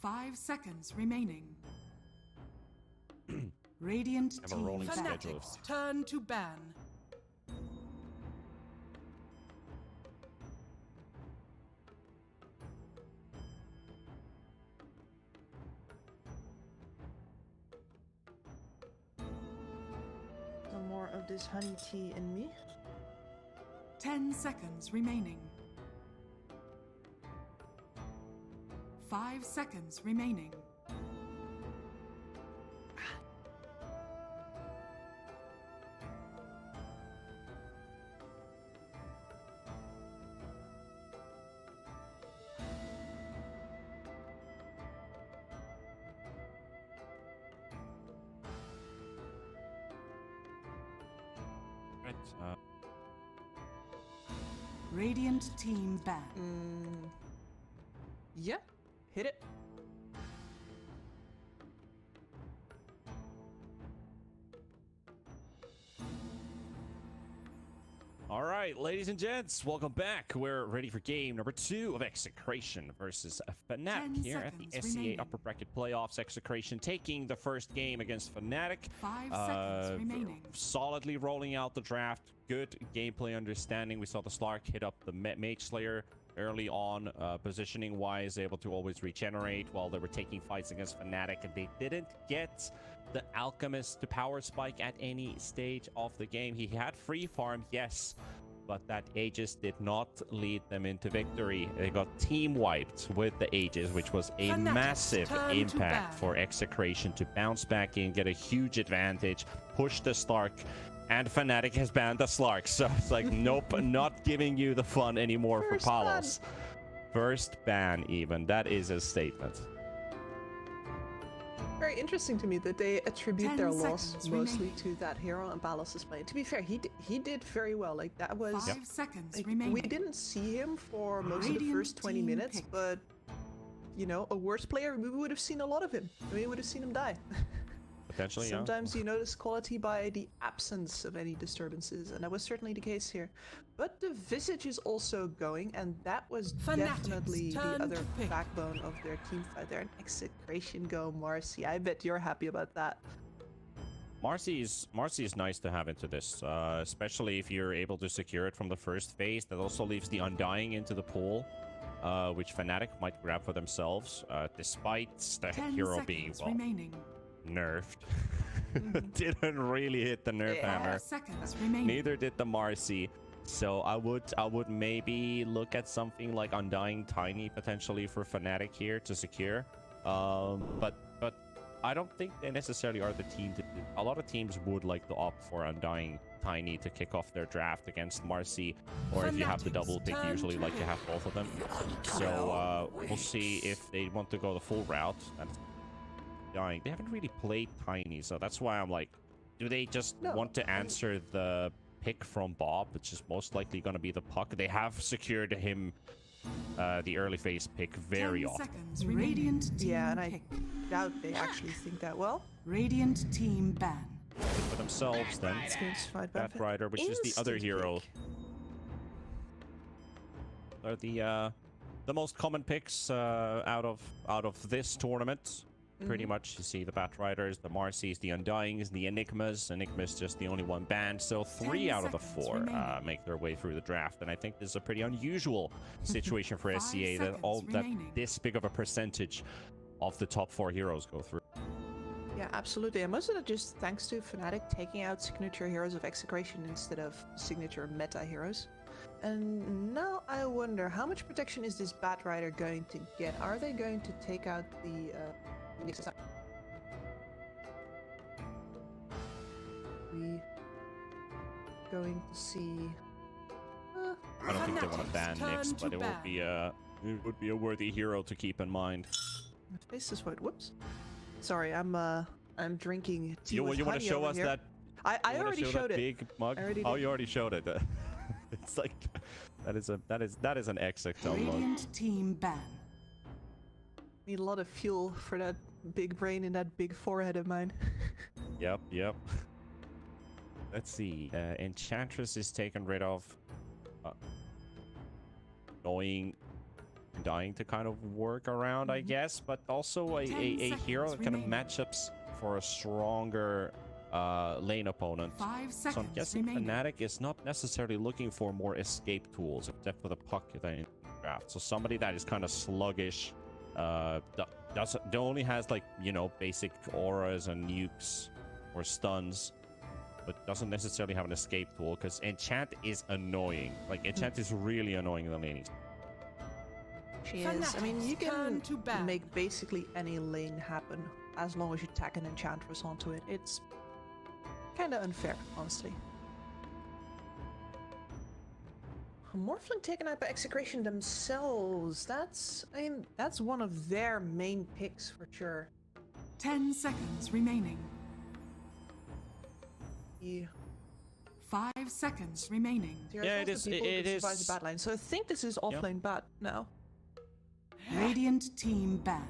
5 seconds remaining. Radiant Have a team rolling schedule. Fnatic's turn to ban. Some more of this honey tea in me. 10 seconds remaining. 5 seconds remaining. Right. Radiant team ban. Yeah, hit it. All right, ladies and gents, welcome back. We're ready for game number 2 of Execration versus Fnatic here at the SCA remaining. Upper Bracket Playoffs. Execration taking the first game against Fnatic. 5 seconds remaining. Solidly rolling out the draft. Good gameplay understanding. We saw the Slark hit up the Mage Slayer early on, positioning-wise, able to always regenerate while they were taking fights against Fnatic, and they didn't get the Alchemist to power spike at any stage of the game. He had free farm, yes, but that Aegis did not lead them into victory. They got team wiped with the Aegis, which was a Fnatic's massive turn to impact ban. for Execration to bounce back in, get a huge advantage, push the Slark, and Fnatic has banned the Slark. So it's like, nope, not giving you the fun anymore for Palos. First ban even. That is a statement. Very interesting to me that they attribute 10 their loss seconds mostly remaining. to that hero and Palos' play. To be fair, he did very well. Like that was 5 seconds like, remaining. we didn't see him for most of the Radiant first 20 team minutes, pick. but you know, a worse player, we would have seen a lot of him. We would have seen him die. Potentially, yeah. Sometimes you notice quality by the absence of any disturbances, and that was certainly the case here. But the Visage is also going, and that was Fnatic's definitely the turn other to pick. backbone of their team fight there. An Execration go, Marcy. I bet you're happy about that. Marcy is nice to have into this, especially if you're able to secure it from the first phase. That also leaves the Undying into the pool, which Fnatic might grab for themselves, despite the 10 hero seconds being, well, remaining. nerfed. Didn't really hit the nerf hammer. 5 seconds remaining. Neither did the Marcy. So I would maybe look at something like Undying Tiny potentially for Fnatic here to secure. But I don't think they necessarily are the team to do. A lot of teams would like to opt for Undying Tiny to kick off their draft against Marcy, or if you have the double pick, you usually like to have both of them. So we'll see if they want to go the full route. That's dying. They haven't really played Tiny, so that's why I'm like, do they just want to answer the pick from Bob, which is most likely going to be the puck? They have secured him the early phase pick very 10 often. seconds Radiant team Yeah, and I pick. doubt they actually think that well. Radiant team ban. For themselves, then. It's going to fight back. Batrider, which is the other Instant hero. pick. Are the most common picks out of this tournament. Pretty much, you see the Batriders, the Marcys, the Undyings, the Enigmas. Enigma's just the only one banned, so 3 out of the 4 make their way through the draft, and I think this is a pretty unusual situation for 5 SCA that seconds remaining. this big of a percentage of the top 4 heroes go through. Yeah, absolutely. And most of it just thanks to Fnatic taking out signature heroes of Execration instead of signature meta heroes. And now I wonder, how much protection is this Batrider going to get? Are they going to take out the Nexus? We going to see. I don't think they want to ban Fnatic's Nyx, turn but to it would be a worthy hero to keep in mind. Face this way. Whoops. Sorry, I'm drinking tea You with want to honey show over us here. that? I already showed it. Big mug. I already Oh, did. you already showed it. It's like that is an Execel mug. Radiant team ban. Need a lot of fuel for that big brain and that big forehead of mine. Yep. Let's see. Enchantress is taken rid of. Going dying to kind of work around, I guess, but also a hero that kind of matchups for a stronger lane opponent. 5 So I'm seconds guessing remaining. Fnatic is not necessarily looking for more escape tools, except for the puck than in draft. So somebody that is kind of sluggish, that only has like, you know, basic auras and nukes or stuns, but doesn't necessarily have an escape tool, because enchant is annoying. Like enchant is really annoying in the laning. She is. I mean, you Turn can to ban. make basically any lane happen as long as you tack an enchantress onto it. It's kind of unfair, honestly. Morphling taken out by Execration themselves. That's, I mean, that's one of their main picks for sure. 10 seconds remaining. Yeah. 5 seconds remaining. Yeah, it is. It is. The bad line. So I think this is offlane bad now. Radiant team ban.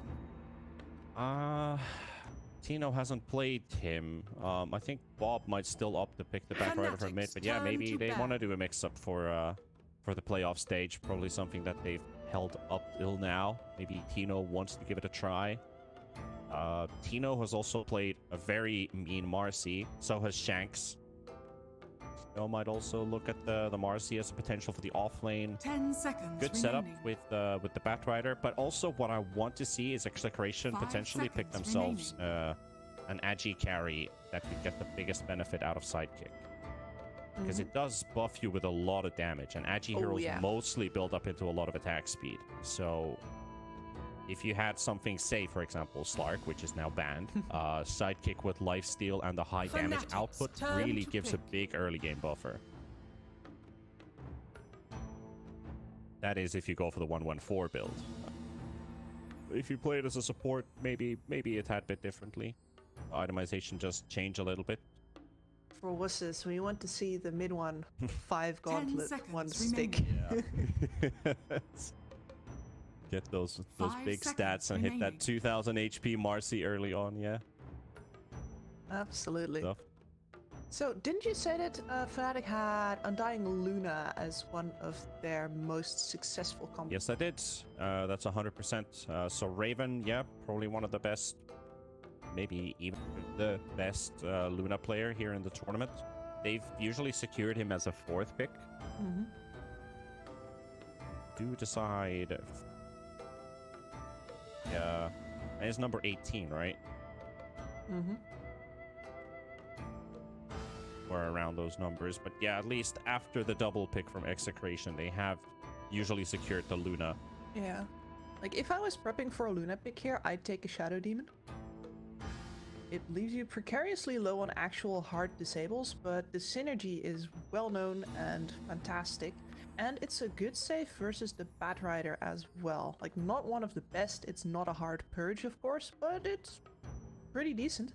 Tino hasn't played him. I think Bob might still opt to pick the back rider for mid, but yeah, Turn maybe to they ban. want to do a mix-up for the playoff stage. Probably something that they've held up till now. Maybe Tino wants to give it a try. Tino has also played a very mean Marcy. So has Shanks. Tino might also look at the Marcy as a potential for the offlane. 10 seconds Good setup remaining. with the Batrider, but also what I want to see is Execration 5 potentially pick seconds themselves an Agi carry that could get the biggest benefit out of Sidekick. Because it does buff you with a lot of damage, and Agi heroes mostly build up into a lot of attack speed. So if you had something, say for example Slark, which is now banned, Sidekick with lifesteal and the high damage Fanatics, output turn really to gives a pick. big early game buffer. That is if you go for the 1-1-4 build. If you play it as a support, maybe a tad bit differently. Itemization just change a little bit. For wusses, we want to see the mid one 5 gauntlet, 1 seconds stick. Yeah. Get those 5 big seconds stats and hit remaining. that 2000 HP Marcy early on, yeah. Absolutely. Stuff. So, didn't you say that Fnatic had Undying Luna as one of their most successful combos? Yes, I did. That's 100%. So Raven, yeah, probably one of the best, maybe even the best Luna player here in the tournament. They've usually secured him as a 4th pick. Mm-hmm. Do decide. Yeah, and it's number 18, right? Mm-hmm. Or around those numbers, but yeah, at least after the double pick from Execration, they have usually secured the Luna. Yeah. Like, if I was prepping for a Luna pick here, I'd take a Shadow Demon. It leaves you precariously low on actual hard disables, but the synergy is well known and fantastic. And it's a good save versus the Batrider as well. Like, not one of the best, it's not a hard purge, of course, but it's pretty decent.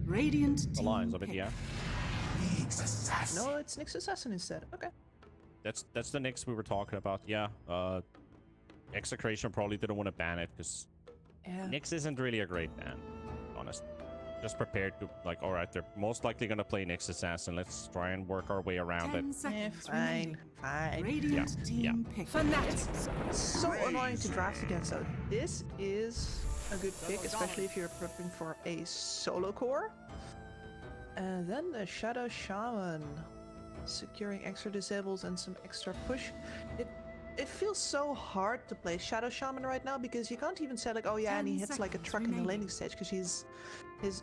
Radiant The team lines of it, pick. yeah. No, it's Nyx Assassin instead. Okay. That's the Nyx we were talking about, yeah. Execration probably didn't want to ban it, because Yeah. Nyx isn't really a great ban, honest. Just prepared to, like, alright, they're most likely going to play Nyx Assassin. Let's try and work our way around 10 it. seconds fine. remaining. Fine. Radiant Yeah, team pick. It's so annoying to draft against, though. This is a good pick, especially if you're prepping for a solo core. And then the Shadow Shaman, securing extra disables and some extra push. It feels so hard to play Shadow Shaman right now, because you can't even say like, oh yeah, and he 10 hits like a seconds truck in the remaining. laning stage, because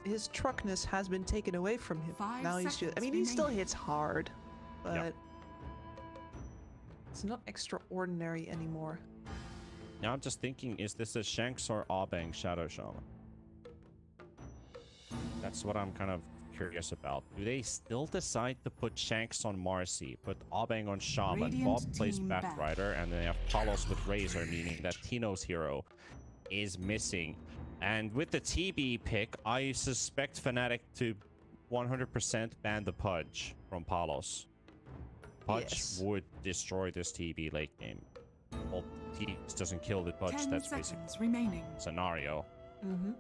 his truckness has been taken away from him. 5 Now he's just, I seconds mean, he still remaining. hits hard, but Yeah. it's not extraordinary anymore. Now I'm just thinking, is this a Shanks or Abang Shadow Shaman? That's what I'm kind of curious about. Do they still decide to put Shanks on Marcy, put Abang on Shaman, Radiant Bob plays team back. Batrider, and then they have Palos with Razor, meaning that Tino's hero is missing. And with the TB pick, I suspect Fnatic to 100% ban the Pudge from Palos. Pudge Yes. would destroy this TB late game. Well, TB doesn't kill the Pudge, 10 that's seconds basically remaining. scenario. Mm-hmm.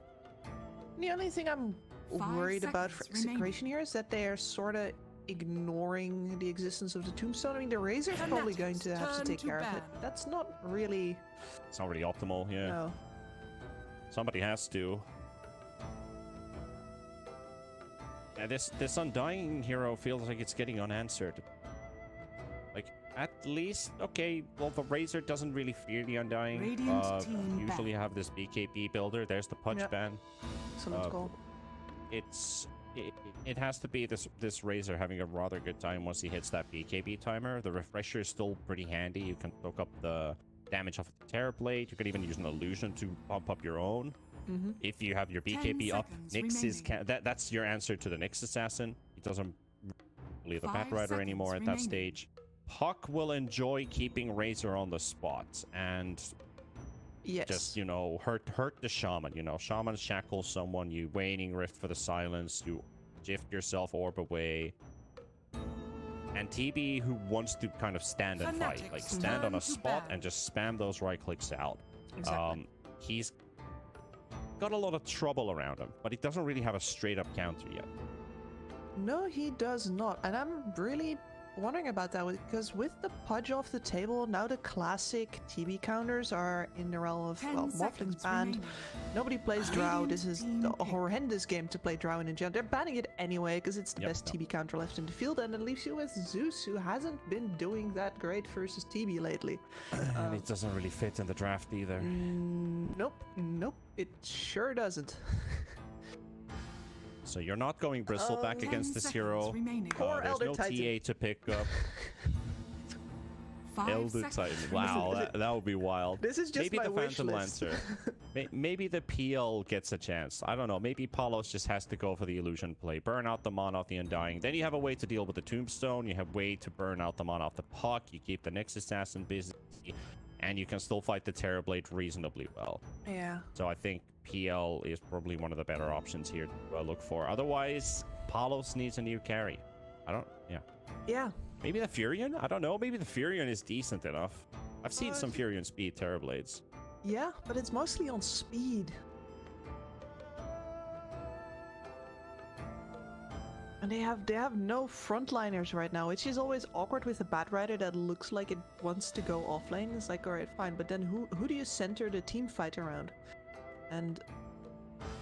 The only thing I'm 5 worried about for seconds remaining. Execration here is that they are sort of ignoring the existence of the tombstone. I mean, the Razor's probably going to have to take care of it. That's not really... It's not really optimal, yeah. No. Somebody has to. Yeah, this Undying hero feels like it's getting unanswered. Like, at least, okay, well, the Razor doesn't really fear the Undying. Usually have this BKB builder. There's the punch ban. Excellent goal. It has to be this Razor having a rather good time once he hits that BKB timer. The refresher is still pretty handy. You can soak up the damage off the Terror Blade. You can even use an illusion to pump up your own. If you have your BKB up, Nyx is that's your answer to the Nyx Assassin. He doesn't really the Bat Rider anymore at that stage. Puck will enjoy keeping Razor on the spot and just, you know, hurt the Shaman. You know, Shaman shackles someone, you Waning Rift for the silence, you gift yourself orb away. And TB, who wants to kind of stand and fight, like stand on a spot and just spam those right clicks out. Exactly. He's got a lot of trouble around him, but he doesn't really have a straight up counter yet. No, he does not. And I'm really wondering about that because with the Pudge off the table, now the classic TB counters are in the realm of, well, Morphling's banned. Nobody plays Drow. This is a horrendous game to play Drow in general. They're banning it anyway because it's the best TB counter left in the field, and it leaves you with Zeus, who hasn't been doing that great versus TB lately. And it doesn't really fit in the draft either. Nope, it sure doesn't. So you're not going Bristleback against this hero. There's no TA to pick up. Elder Titan. Wow, that would be wild. This is just maybe my the wish Phantom list. Lancer. Maybe the PL gets a chance. I don't know. Maybe Palos just has to go for the illusion play. Burn out the mana off the Undying. Then you have a way to deal with the Tombstone. You have a way to burn out the mana off the Puck. You keep the Nyx Assassin busy. And you can still fight the Terrorblade reasonably well. Yeah. So I think PL is probably one of the better options here to look for. Otherwise, Palos needs a new carry. Yeah. Maybe the Furion? I don't know. Maybe the Furion is decent enough. I've seen some Furion speed Terrorblades. Yeah, but it's mostly on speed. And they have no frontliners right now, which is always awkward with a Bat Rider that looks like it wants to go offlane. It's like, alright, fine, but then who do you center the team fight around? And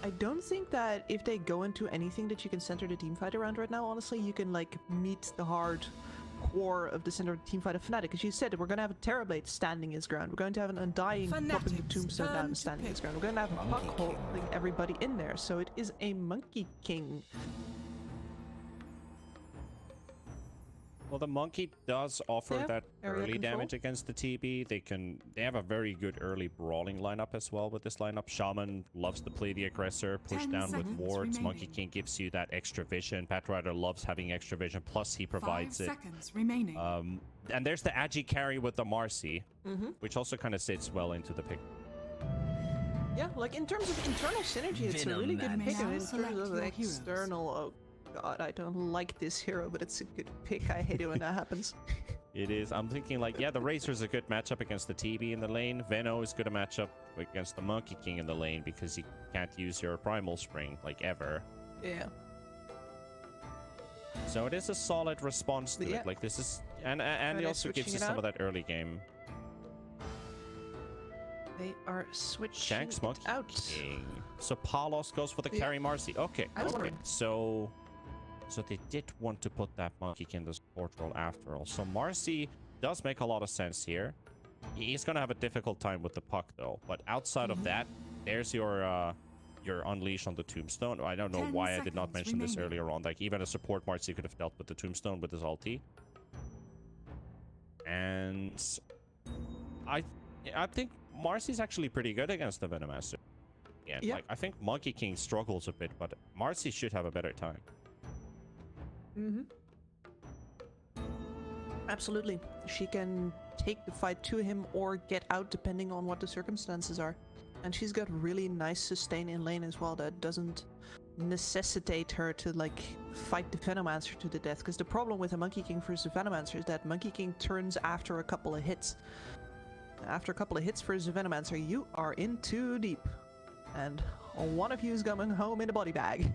I don't think that if they go into anything that you can center the team fight around right now, honestly, you can like meet the hard core of the center of the team fight of Fnatic. Because you said we're going to have a Terrorblade standing his ground. We're going to have an Undying popping the Tombstone down and standing his ground. We're going to have a Puck holding everybody in there. So it is a Monkey King. Well, the Monkey does offer that early control damage against the TB. They have a very good early brawling lineup as well with this lineup. Shaman loves to play the aggressor, push down with wards. Monkey King gives you that extra vision. Bat Rider loves having extra vision, plus he provides 5 seconds remaining. And there's the Agi carry with the Marcy, which also kind of sits well into the pick. Yeah, like in terms of internal synergy, it's a really good pick. And in terms of external, oh god, I don't like this hero, but it's a good pick. I hate it when that happens. It is. I'm thinking like, yeah, the Razor's a good matchup against the TB in the lane. Veno is good a matchup against the Monkey King in the lane because you can't use your Primal Spring, like, ever. Yeah. So it is a solid response to it. Like, this is... And he also gives you some of that early game. They are switching Shanks Monkey out. King. So Palos goes for the carry Marcy. Okay. Okay. So they did want to put that Monkey King in the support role after all. So Marcy does make a lot of sense here. He's gonna have a difficult time with the Puck though. But outside of that, there's your unleash on the Tombstone. I don't know why I did not mention this earlier on. Like, even a support Marcy could have dealt with the Tombstone with his ulti. And I think Marcy's actually pretty good against the Venomaster. Yeah, like, I think Monkey King struggles a bit, but Marcy should have a better time. Absolutely. She can take the fight to him or get out depending on what the circumstances are. And she's got really nice sustain in lane as well that doesn't necessitate her to like fight the Venomancer to the death. Because the problem with a Monkey King versus a Venomancer is that Monkey King turns after a couple of hits. After a couple of hits versus a Venomancer, you are in too deep. And one of you is coming home in a body bag.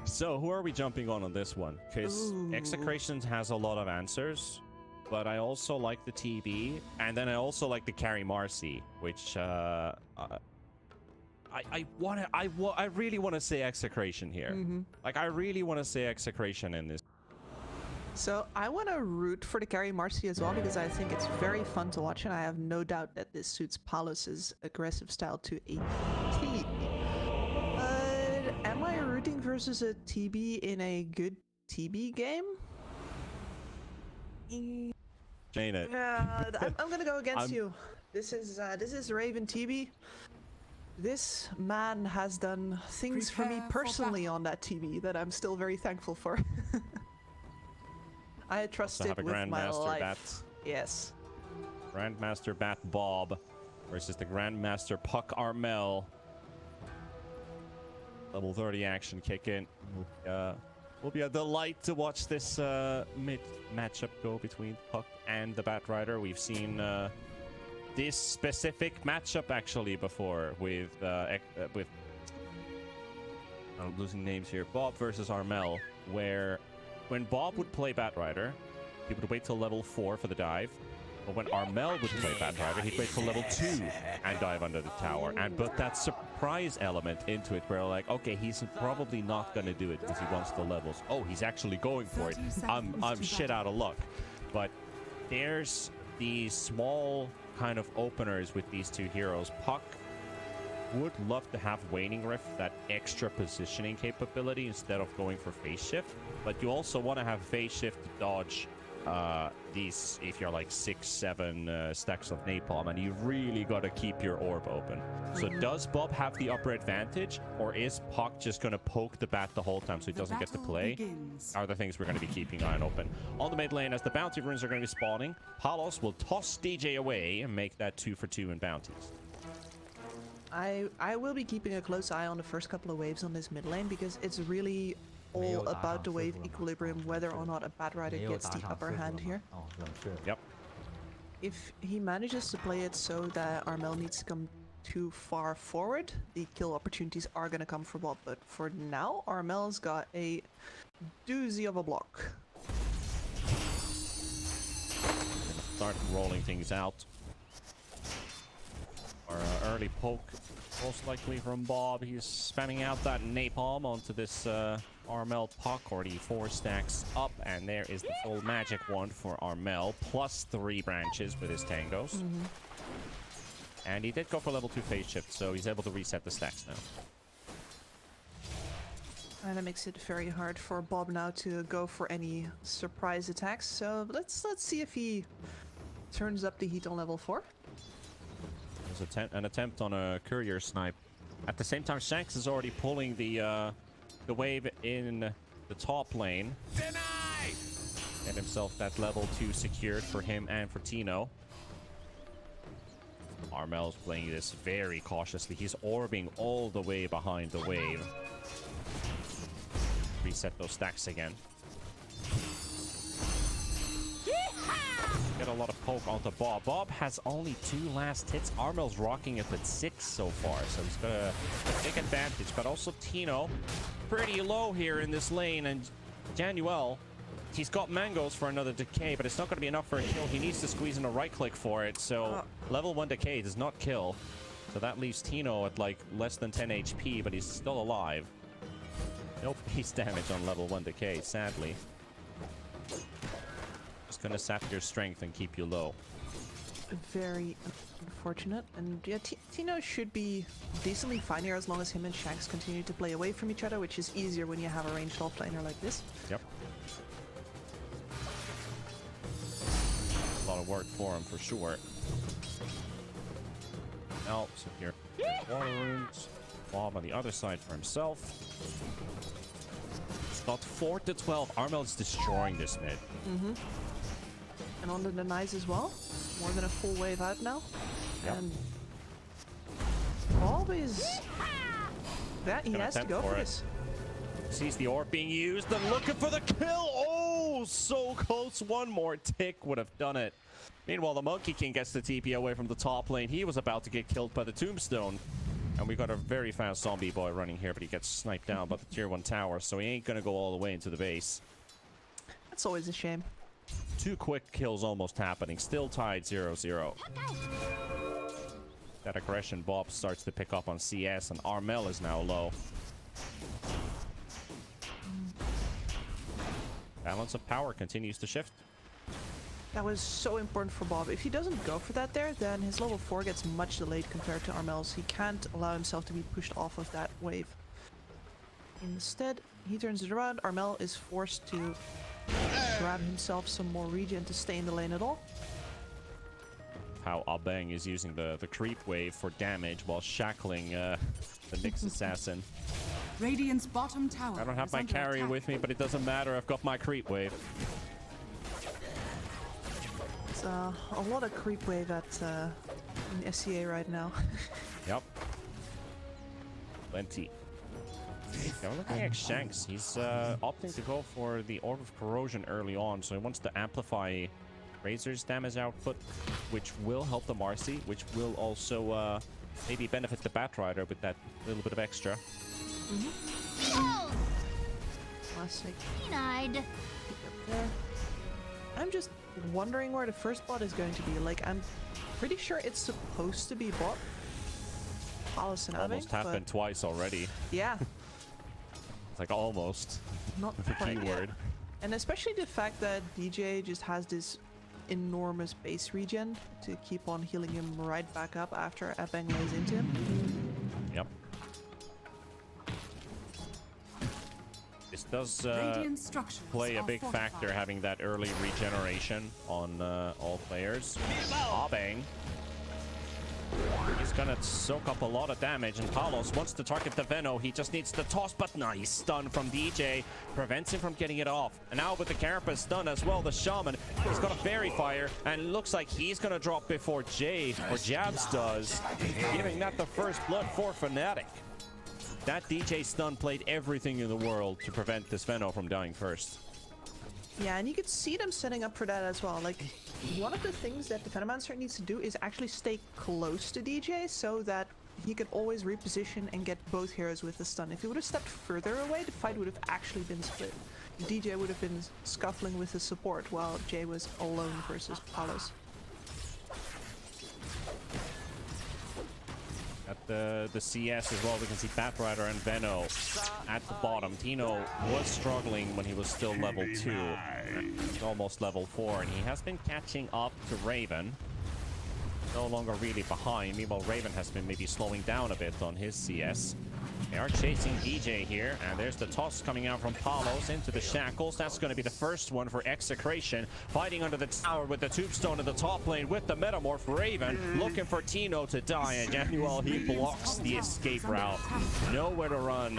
So who are we jumping on this one? Because Execration has a lot of answers, but I also like the TB, and then I also like the carry Marcy, which I really want to say Execration here. Like, I really want to say Execration in this. So I want to root for the carry Marcy as well, because I think it's very fun to watch, and I have no doubt that this suits Palos's aggressive style to a T. But am I rooting versus a TB in a good TB game? Ain't it? Yeah, I'm gonna go against you. This is Raven TB. This man has done things for me personally on that TB that I'm still very thankful for. I trust it with my life. Bat. Yes. Grandmaster Bat Bob versus the Grandmaster Puck Armel. Level 30 action kick in. Will be a delight to watch this mid matchup go between Puck and the Bat Rider. We've seen this specific matchup actually before with I'm losing names here. Bob versus Armel, where when Bob would play Bat Rider, he would wait till level 4 for the dive. But when Armel would play Bat Rider, he'd wait till level 2 and dive under the tower. And put that surprise element into it where like, okay, he's probably not going to do it because he wants the levels. Oh, he's actually going for it. I'm shit out of luck. But there's these small kind of openers with these two heroes. Puck would love to have Waning Rift, that extra positioning capability instead of going for phase shift, but you also want to have phase shift to dodge these if you're like 6-7 stacks of napalm, and you really got to keep your orb open. So does Bob have the upper advantage, or is Puck just going to poke the bat the whole time so he doesn't get to play? Are the things we're going to be keeping an eye open. On the mid lane, as the bounty runes are going to be spawning, Palos will toss DJ away and make that 2 for 2 in bounties. I will be keeping a close eye on the first couple of waves on this mid lane, because it's really all about the wave equilibrium, whether or not a Bat Rider gets the upper hand here. Yep. If he manages to play it so that Armel needs to come too far forward, the kill opportunities are going to come for Bob. But for now, Armel's got a doozy of a block. Start rolling things out. Our early poke, most likely from Bob. He's spamming out that napalm onto this Armel Puck, already 4 stacks up, and there is the full magic wand for Armel, plus 3 branches with his tangos. And he did go for level 2 phase shift, so he's able to reset the stacks now. And that makes it very hard for Bob now to go for any surprise attacks. So let's see if he turns up the heat on level 4. An attempt on a courier snipe. At the same time, Shanks is already pulling the wave in the top lane. Denied! Get himself that level 2 secured for him and for Tino. Armel's playing this very cautiously. He's orbing all the way behind the wave. Reset those stacks again. Get a lot of poke onto Bob. Bob has only 2 last hits. Armel's rocking it with 6 so far, so he's got a big advantage. But also Tino, pretty low here in this lane, and Januel, he's got mangoes for another decay, but it's not going to be enough for a kill. He needs to squeeze in a right click for it, so level 1 decay does not kill. So that leaves Tino at like less than 10 HP, but he's still alive. No base damage on level 1 decay, sadly. Just gonna sap your strength and keep you low. Very unfortunate. And yeah, Tino should be decently fine here as long as him and Shanks continue to play away from each other, which is easier when you have a ranged offlaner like this. Yep. A lot of work for him, for sure. Now, so here, water runes. Bob on the other side for himself. It's got 4 to 12. Armel is destroying this mid. And on the denies as well. More than a full wave out now. Yep. And Bob is... that he has to go for this. Sees the orb being used and looking for the kill. Oh, so close. One more tick would have done it. Meanwhile, the Monkey King gets the TP away from the top lane. He was about to get killed by the Tombstone. And we got a very fast zombie boy running here, but he gets sniped down by the tier 1 tower, so he ain't gonna go all the way into the base. That's always a shame. 2 quick kills almost happening. Still tied 0-0. That aggression Bob starts to pick up on CS, and Armel is now low. Balance of power continues to shift. That was so important for Bob. If he doesn't go for that there, then his level 4 gets much delayed compared to Armel's. He can't allow himself to be pushed off of that wave. Instead, he turns it around. Armel is forced to grab himself some more regen to stay in the lane at all. How Abeng is using the creep wave for damage while shackling the Nyx assassin. Radiant's bottom tower. I don't have is my under carry attack. with me, but it doesn't matter. I've got my creep wave. It's a lot of creep wave at in SCA right now. Yep. Plenty. Yeah, we're looking at Shanks. He's opting to go for the Orb of Corrosion early on, so he wants to amplify Razor's damage output, which will help the Marcy, which will also maybe benefit the Batrider with that little bit of extra. Classic. Denied. Pick up there. I'm just wondering where the first bot is going to be. Like, I'm pretty sure it's supposed to be bot. Palace and Almost Abeng, happened twice already. yeah, It's like almost. not The quite key yet. word. And especially the fact that DJ just has this enormous base regen to keep on healing him right back up after Abeng lays into him. Yep. This does Radiant structures play a are big fortified. factor, having that early regeneration on all players. Abeng. He's gonna soak up a lot of damage, and Palos wants to target the Veno. He just needs the toss, but nice stun from DJ. Prevents him from getting it off. And now with the Carapace stun as well, the Shaman has got a Fairy Fire, and it looks like he's gonna drop before Jay, or Jabs does, giving that the first blood for Fnatic. That DJ stun played everything in the world to prevent this Veno from dying first. Yeah, and you could see them setting up for that as well. Like, one of the things that the Venomancer needs to do is actually stay close to DJ so that he could always reposition and get both heroes with the stun. If he would have stepped further away, the fight would have actually been split. DJ would have been scuffling with his support while Jay was alone versus Palos. At the CS as well, we can see Batrider and Veno at the bottom. Tino was struggling when he was still level 2. He's almost level 4, and he has been catching up to Raven. No longer really behind. Meanwhile, Raven has been maybe slowing down a bit on his CS. They are chasing DJ here, and there's the toss coming out from Palos into the shackles. That's going to be the first one for Execration. Fighting under the tower with the Tombstone in the top lane with the Metamorph. Raven looking for Tino to die, and Januel, he blocks the escape route. Nowhere to run.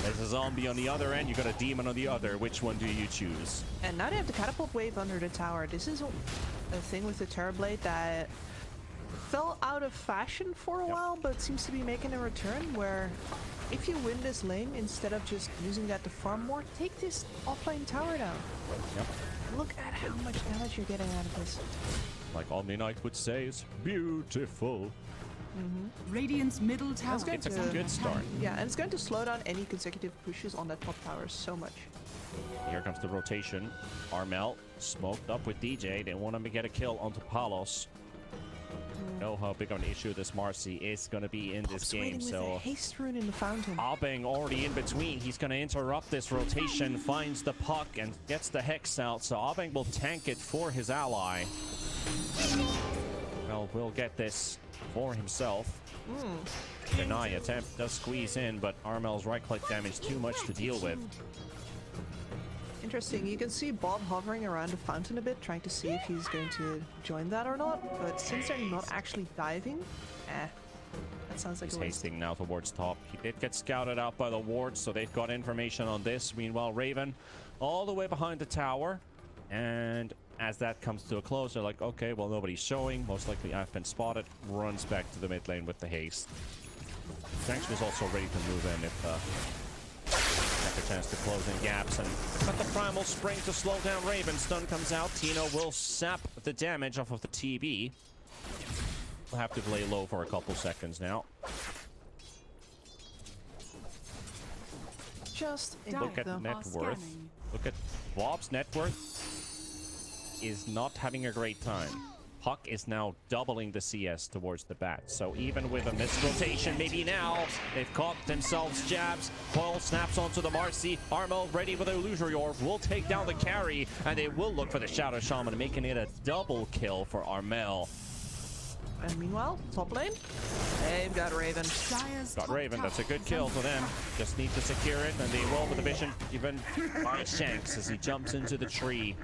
There's a zombie on the other end, you got a demon on the other. Which one do you choose? And now they have the catapult wave under the tower. This is a thing with the Terrorblade that fell out of fashion for a while, but seems to be making a return, where if you win this lane, instead of just using that to farm more, take this offlane tower down. Yep. Look at how much damage you're getting out of this. Like Omni Knight would say, it's beautiful. Radiant's middle tower. That's It's a to- good start. Yeah, and it's going to slow down any consecutive pushes on that top tower so much. Here comes the rotation. Armel smoked up with DJ. They want him to get a kill onto Palos. Know how big of an issue this Marcy is going to be in this Pop's game, waiting with a so haste rune in the fountain. Abeng already in between. He's going to interrupt this rotation, finds the puck, and gets the Hex out, so Abeng will tank it for his ally. Well, will get this for himself. Deny attempt does squeeze in, but Armel's right-click damage too much to deal with. Interesting. You can see Bob hovering around the fountain a bit, trying to see if he's going to join that or not. But since they're not actually diving, that sounds like He's a waste. hasting now towards top. He did get scouted out by the wards, so they've got information on this. Meanwhile, Raven all the way behind the tower. And as that comes to a close, they're like, okay, well, nobody's showing. Most likely I've been spotted. Runs back to the mid lane with the haste. Shanks was also ready to move in if have a chance to close in gaps, and got the Primal Spring to slow down Raven. Stun comes out. Tino will sap the damage off of the TB. We'll have to lay low for a couple seconds now. just Look at them. net worth. Look at Bob's net worth is not having a great time. Puck is now doubling the CS towards the bat. So even with a missed rotation, maybe now they've caught themselves jabs. Coil snaps onto the Marcy. Armo ready with the illusory orb. Will take down the carry. And they will look for the Shadow Shaman, making it a double kill for Armel. And meanwhile, top lane, they've got Raven. Got Raven, that's a good kill for them. Just need to secure it, and they roll with the vision. Even by Shanks as he jumps into the tree.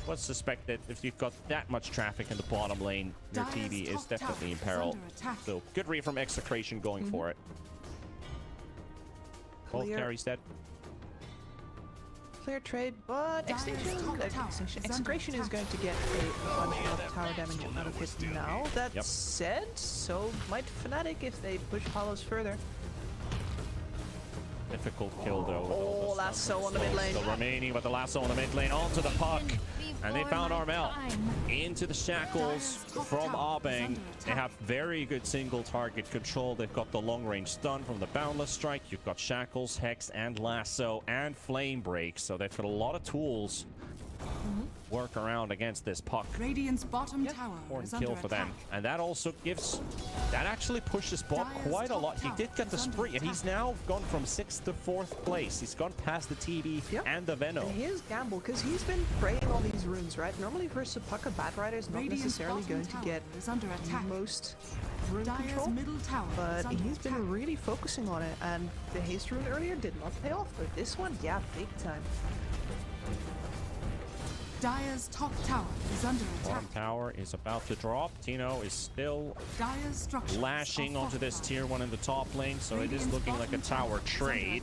Would suspect that if you've got that much traffic in the bottom lane, your TV is definitely in peril. So good read from Execration going for it. Both carries dead. Clear trade, but Execration is going to get a bunch of tower damage out of it now. That said, so might Fnatic if they push Palos further. Difficult kill though. Oh, lasso on the mid lane. Still remaining with the lasso on the mid lane onto the puck. And they found Armel into the shackles from Abeng. They have very good single target control. They've got the long range stun from the Boundless Strike. You've got shackles, hex, and lasso, and flame break. So they've got a lot of tools work around against this puck. Radiant's bottom tower is Kill under for them, attack. and that also gives, that actually pushes Bob quite a lot. He did get the spree, and he's now gone from 6th to 4th place. He's gone past the TV and the Venom. And here's Gamble, because he's been praying all these runes, right? Normally versus a puck of Bat Rider is not necessarily going to get most rune control, middle tower but he's been really focusing on it, and the haste rune earlier did not pay off, but this one, yeah, big time. Dire's top tower is under attack. Bottom tower is about to drop. Tino is still lashing onto this tier 1 in the top lane, so it is looking like a tower trade.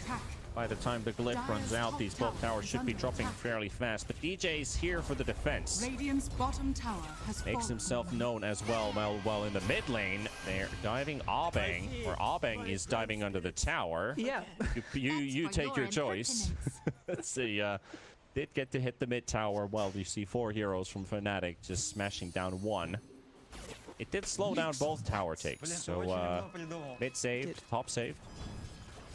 By the time the glyph runs out, these both towers should be dropping fairly fast. But DJ's here for the defense. Radiant's bottom tower has Makes himself known as well. While in the mid lane, they're diving Abeng, or Abeng is diving under the tower. Yeah. You take your choice. Let's see. Did get to hit the mid tower. Well, you see 4 heroes from Fnatic just smashing down 1. It did slow down both tower takes. So mid saved, top saved.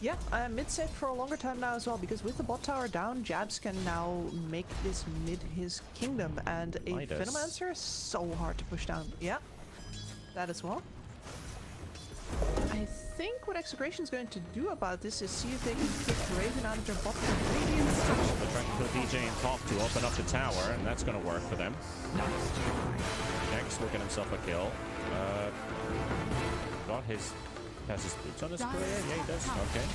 Yeah, mid saved for a longer time now as well, because with the bot tower down, Jabs can now make this mid his kingdom, and a Venomancer is so hard to push down. Yeah, that as well. I think what Execration is going to do about this is see if they can kick Raven out of their bot lane. They're trying to put DJ in top to open up the tower, and that's going to work for them. Next, will get himself a kill. Got his... Has his boots on his square? Yeah, he does. Okay.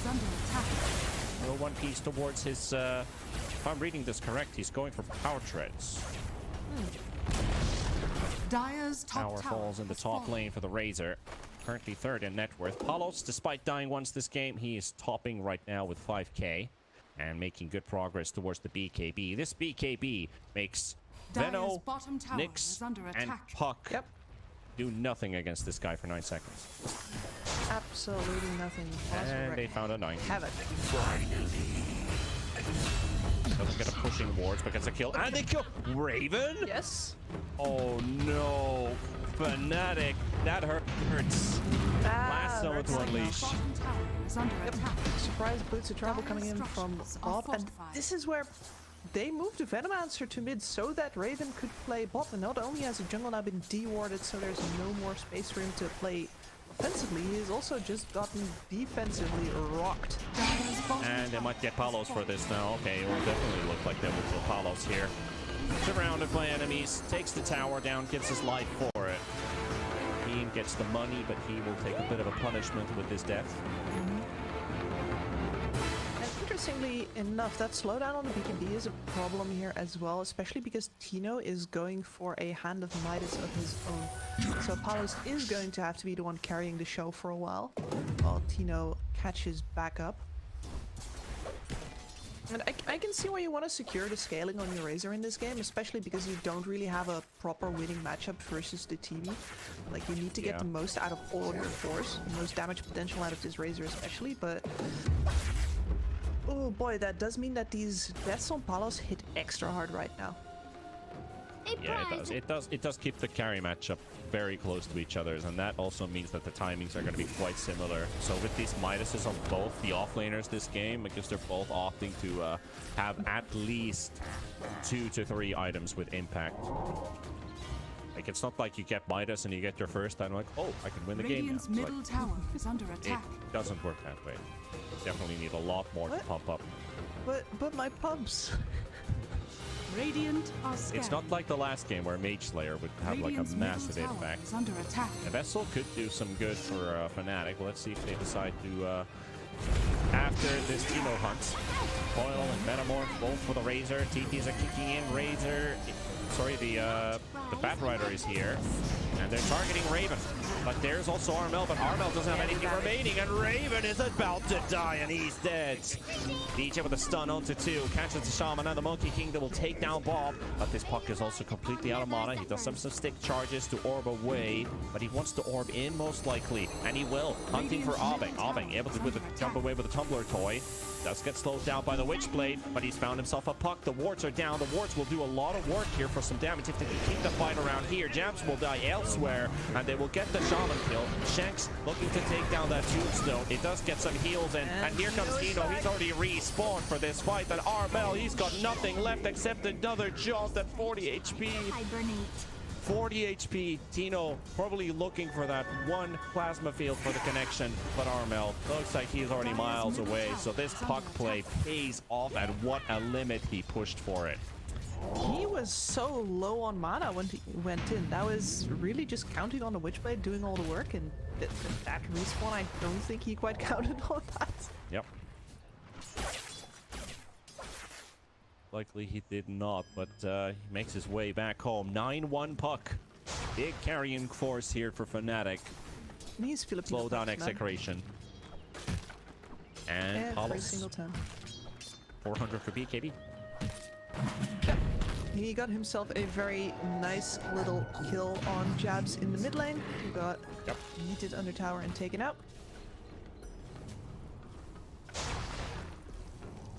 Well, one piece towards his... if I'm reading this correct, he's going for power treads. Dire's top tower falls in the top lane for the Razor. Currently 3rd in net worth. Palos, despite dying once this game, he is topping right now with 5k and making good progress towards the BKB. This BKB makes Veno, Nyx, and Puck do nothing against this guy for 9 seconds. Absolutely nothing. And they found a 9. Havoc. Doesn't get a pushing wards, but gets a kill. And they kill Raven? Yes. Oh no. Fnatic. That hurts. Lasso to unleash. Surprise boots of travel coming in from Bob, and this is where they moved the Venomancer to mid so that Raven could play bot, and not only has the jungle now been dewarded so there's no more space for him to play offensively, he has also just gotten defensively rocked. And they might get Palos for this now. Okay, it will definitely look like they will kill Palos here. Surrounded by enemies, takes the tower down, gives his life for it. He gets the money, but he will take a bit of a punishment with his death. And interestingly enough, that slowdown on the BKB is a problem here as well, especially because Tino is going for a Hand of Midas of his own. So Palos is going to have to be the one carrying the show for a while Tino catches back up. And I can see why you want to secure the scaling on your Razor in this game, especially because you don't really have a proper winning matchup versus the TV. Like, you need to get the most out of all of your force, the most damage potential out of this Razor especially, but... Oh boy, that does mean that these deaths on Palos hit extra hard right now. Yeah, it does keep the carry matchup very close to each other's, and that also means that the timings are going to be quite similar. So with these Midases on both the offlaners this game, because they're both opting to have at least 2 to 3 items with impact. Like, it's not like you get Midas and you get your first item like, oh, I can win the Radiant's game now. middle tower is under attack. It doesn't work that way. You definitely need a lot more to pump up. But my pumps. Radiant are scared. It's not like the last game where Mage Slayer would have Radiant's like a massive middle tower impact. is under attack. A Vessel could do some good for Fnatic. Well, let's see if they decide to, after this Tino hunt. Coil and Metamorph, both for the Razor. TPs are kicking in. Razor, sorry, the Bat Rider is here. And they're targeting Raven. But there's also Armel, but Armel doesn't have anything remaining, and Raven is about to die, and he's dead. DJ with a stun onto 2, catches the Shaman, and the Monkey King that will take down Bob. But this puck is also completely out of mana. He does some stick charges to orb away, but he wants to orb in most likely, and he will. Hunting for Abeng. Abeng able to jump away with a Tumbler toy. Does get slowed down by the Witchblade, but he's found himself a puck. The wards are down. The wards will do a lot of work here for some damage. If they can keep the fight around here, Jams will die elsewhere, and they will get the Shaman kill. Shanks looking to take down that Tombstone. It does get some heals in, and here comes Tino. He's already respawned for this fight. And Armel, he's got nothing left except another jolt at 40 HP. 40 HP. Tino probably looking for that one plasma field for the connection, but Armel looks like he's already miles away. So this puck play pays off, and what a limit he pushed for it. He was so low on mana when he went in. That was really just counting on the Witchblade doing all the work, and that respawn, I don't think he quite counted on that. Yep. Likely he did not, but he makes his way back home. 9-1 puck. Big carrying force here for Fnatic. And he's Filipino. Slow down Execration. And every Palos. single time. 400 for BKB. He got himself a very nice little kill on Jabs in the mid lane, who got yeeted under tower and taken out.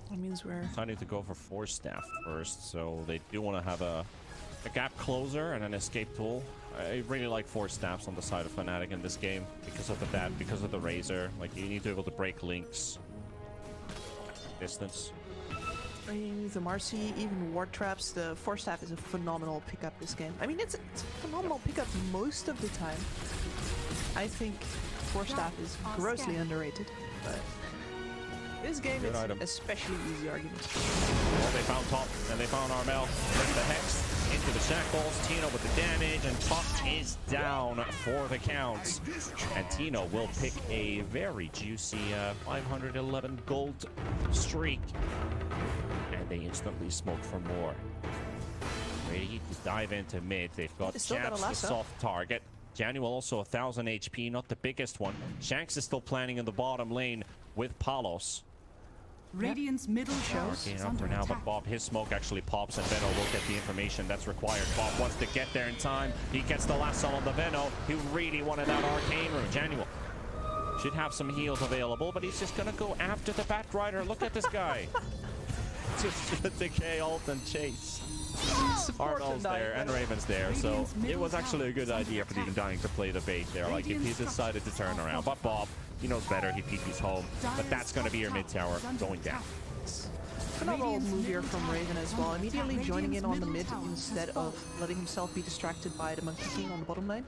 That means we're Deciding to go for Force Staff first, so they do want to have a gap closer and an escape tool. I really like Force Staffs on the side of Fnatic in this game because of the bat, because of the Razor. Like, you need to be able to break links. Distance. the Marcy, even Ward Traps. The Force Staff is a phenomenal pickup this game. I mean, it's a phenomenal pickup most of the time. I think Force Staff is grossly underrated, but this game it's especially easy argument. Well, they found Top and they found Armel. Bring the Hex into the shackles. Tino with the damage, and Top is down for the count. And Tino will pick a very juicy 511 gold streak. And they instantly smoke for more. Ready to dive into mid. They've got Chaps, the soft target. Januel also 1000 HP, not the biggest one. Shanks is still planning in the bottom lane with Palos. Radiant's middle shows Okay, up for now, but Bob, his smoke actually pops, and Veno will get the information that's required. Bob wants to get there in time. He gets the last on the Veno. He really wanted that arcane room. Januel should have some heals available, but he's just gonna go after the Bat Rider. Look at this guy. Just decay, ult, and chase. Arnold's there and Raven's there, so it was actually a good idea for the Undying to play the bait there. Like, if he decided to turn around, but Bob, he knows better. He TP's home, but that's going to be your mid tower going down. Phenomenal move here from Raven as well, immediately joining in on the mid instead of letting himself be distracted by the Monkey King on the bottom lane.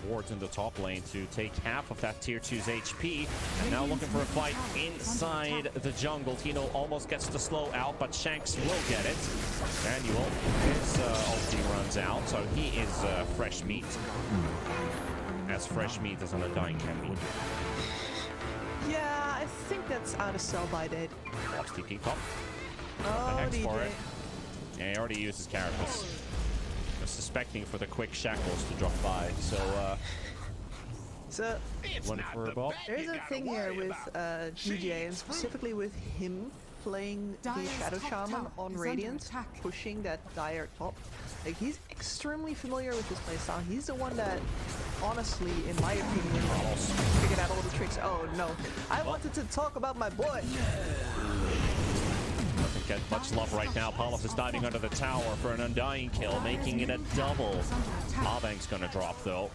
Wards in the top lane to take half of that tier 2's HP, and now looking for a fight inside the jungle. Tino almost gets the slow out, but Shanks will get it. Manuel, his ulti runs out, so he is fresh meat. As fresh meat as an Undying can be. Yeah, I think that's out of sell by date. Bob's TP top. Oh, the Hex DJ. for it. And he already used his characters. Suspecting for the quick shackles to drop by, so one for a Bob. There's a thing here with DJ, and specifically with him playing the Shadow Shaman on Radiant, pushing that dire top. Like, he's extremely familiar with this playstyle. He's the one that, honestly, in my opinion, figured out all the tricks. Oh no, I wanted to talk about my boy. Nothing get much love right now. Palos is diving under the tower for an Undying kill, making it a double. Abang's gonna drop though.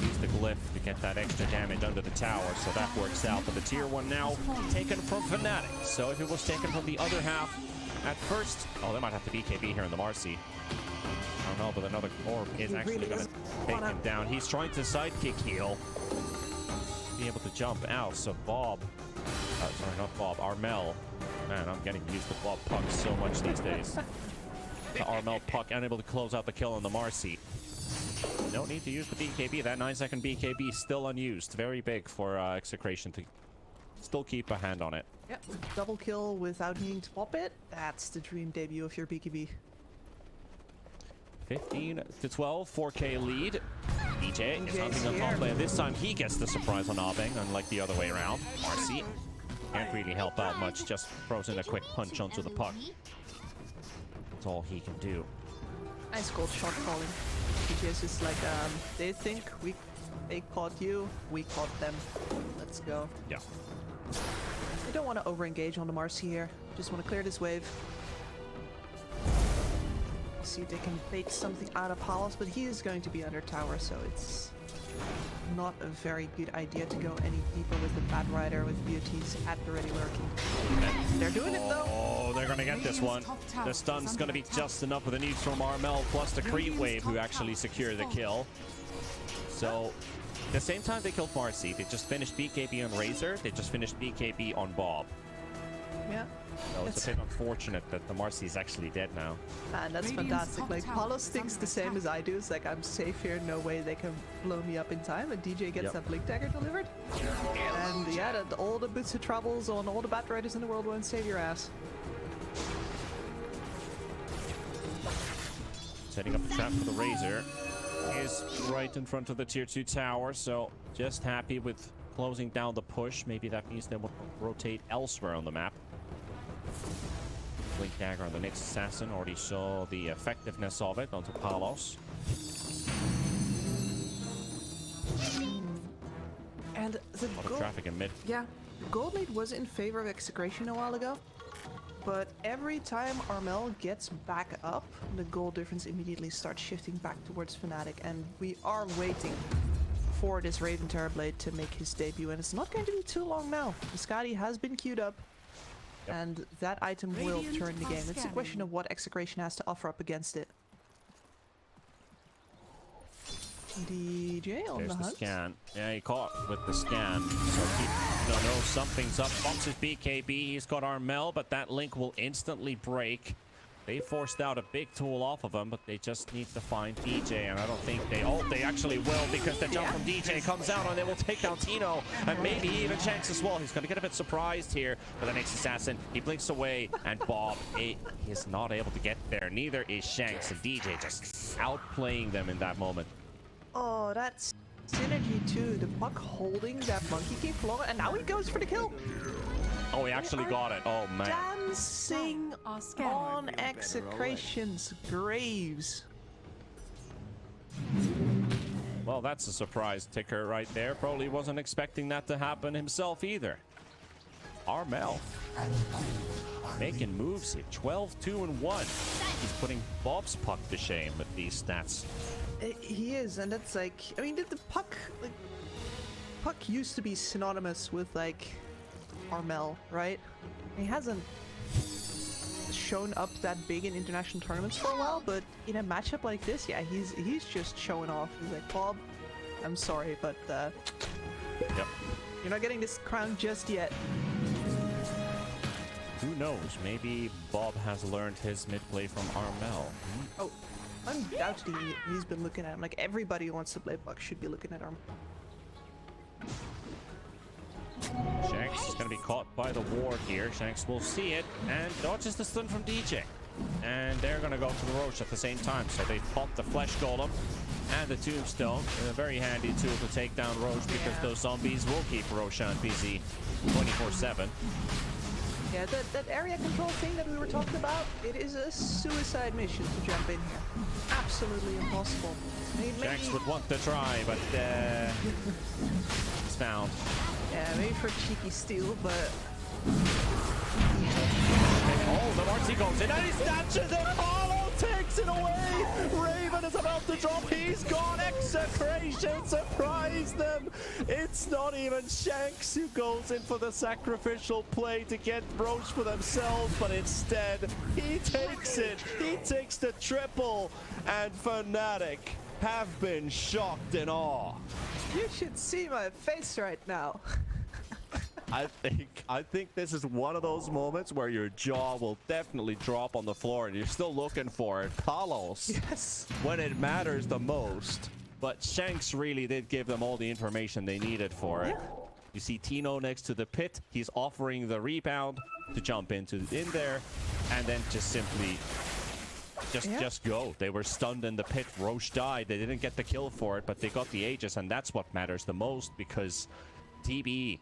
Use the glyph to get that extra damage under the tower, so that works out. But the tier 1 now taken from Fnatic. So if it was taken from the other half at first, oh, they might have to BKB here in the Marcy. I don't know, but another orb is actually going to take him down. He's trying to sidekick heal. Be able to jump out, so Bob, sorry, not Bob, Armel. Man, I'm getting used to Bob Puck so much these days. The Armel Puck unable to close out the kill on the Marcy. No need to use the BKB. That 9-second BKB is still unused. Very big for Execration to still keep a hand on it. Yep, double kill without needing to pop it. That's the dream debut of your BKB. 15 to 12, 4K lead. DJ is hunting on top lane. This time he gets the surprise on Abeng, unlike the other way around. Marcy can't really help out much, just throws in a quick punch onto the puck. That's all he can do. Nice gold shot calling. BTS is like, they think they caught you, we caught them. Let's go. Yeah. I don't want to over-engage on the Marcy here. Just want to clear this wave. See if they can bait something out of Palos, but he is going to be under tower, so it's not a very good idea to go any deeper with the Bat Rider with BOTs at the ready lurking. They're doing it though. Oh, they're gonna get this one. The stun's gonna be just enough with the needs from Armel plus the creep wave who actually secure the kill. So at the same time they killed Marcy, they just finished BKB on Razor, they just finished BKB on Bob. Yeah. So it's a bit unfortunate that the Marcy is actually dead now. And that's fantastic. Like, Palos thinks the same as I do. It's like, I'm safe here, no way they can blow me up in time. And DJ gets that Blink Dagger delivered. And yeah, all the boots of troubles on all the Bat Riders in the world won't save your ass. Setting up a trap for the Razor. Is right in front of the tier 2 tower, so just happy with closing down the push. Maybe that means they will rotate elsewhere on the map. Blink Dagger on the next assassin. Already saw the effectiveness of it onto Palos. And the traffic in mid. Yeah, gold lead was in favor of Execration a while ago, but every time Armel gets back up, the goal difference immediately starts shifting back towards Fnatic, and we are waiting for this Raven Terrorblade to make his debut, and it's not going to be too long now. Biscotti has been queued up. And that item will turn the game. It's a question of what Execration has to offer up against it. DJ on There's the hunt. Scan. Yeah, he caught with the scan. So he knows something's up. Bumps his BKB. He's got Armel, but that link will instantly break. They forced out a big tool off of him, but they just need to find DJ, and I don't think they... Oh, they actually will, because the jump from DJ comes out, and they will take down Tino, and maybe even Shanks as well. He's going to get a bit surprised here for the next assassin. He blinks away, and Bob is not able to get there. Neither is Shanks, and DJ just outplaying them in that moment. Oh, that's synergy too. The puck holding that monkey key for longer, and now he goes for the kill. Oh, he actually got it. Oh, man. Dancing on Execration's graves. Well, that's a surprise ticker right there. Probably wasn't expecting that to happen himself either. Armel making moves here. 12-2-1. He's putting Bob's puck to shame with these stats. He is, and that's like... I mean, the puck... Like, puck used to be synonymous with, like... Armel, right? He hasn't shown up that big in international tournaments for a while, but in a matchup like this, yeah, he's just showing off. He's like, Bob, I'm sorry, but yep. You're not getting this crown just yet. Who knows? Maybe Bob has learned his mid-play from Armel. Oh, undoubtedly he's been looking at him. Like, everybody who wants to play puck should be looking at Armel. Shanks is going to be caught by the ward here. Shanks will see it and dodges the stun from DJ. And they're going to go for the Roche at the same time. So they pop the Flesh Golem and the Tombstone. A very handy tool to take down Roche because those zombies will keep Roshan busy 24/7. Yeah, that area control thing that we were talking about, it is a suicide mission to jump in here. Absolutely impossible. Shanks would want to try, but it's found. Yeah, maybe for cheeky steal, but Oh, the Marcy goes in and he snatches it. Apollo takes it away. Raven is about to drop. He's gone. Execration surprised them. It's not even Shanks who goes in for the sacrificial play to get Roche for themselves, but instead he takes it. He takes the triple, and Fnatic have been shocked in awe. You should see my face right now. I think this is one of those moments where your jaw will definitely drop on the floor and you're still looking for it. Palos, Yes. when it matters the most. But Shanks really did give them all the information they needed for it. Yeah. You see Tino next to the pit. He's offering the rebound to jump in there and then just simply just go. They were stunned in the pit. Roche died. They didn't get the kill for it, but they got the Aegis, and that's what matters the most, because TB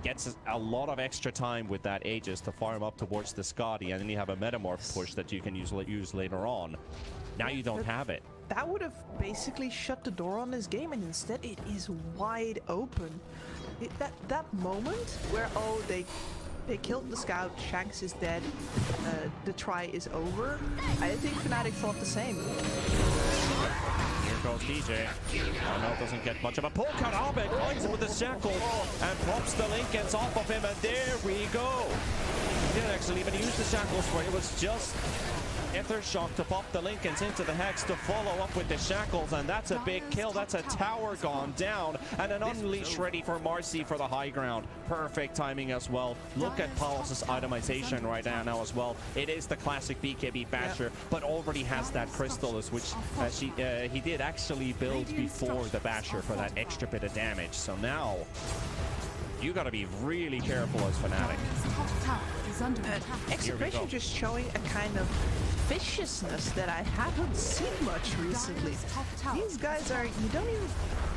gets a lot of extra time with that Aegis to farm up towards the Scotty, and then you have a Metamorph push that you can use later on. Now you don't have it. That would have basically shut the door on this game, and instead it is wide open. That moment where, oh, they killed the scout, Shanks is dead, the try is over. I think Fnatic thought the same. Here goes DJ. Armel doesn't get much of a pull cut. Abed finds him with the shackle and pops the Lincolns off of him, and there we go. He didn't actually even use the shackles for it. It was just Ether Shock to pop the Lincolns into the Hex to follow up with the shackles, and that's a big kill. That's a tower gone down, and an Unleash ready for Marcy for the high ground. Perfect timing as well. Look at Paulus' itemization right now as well. It is the classic BKB Basher, but already has that Crystal, which he did actually build before the Basher for that extra bit of damage. So now you got to be really careful as Fnatic. Execration just showing a kind of viciousness that I haven't seen much recently. These guys are, you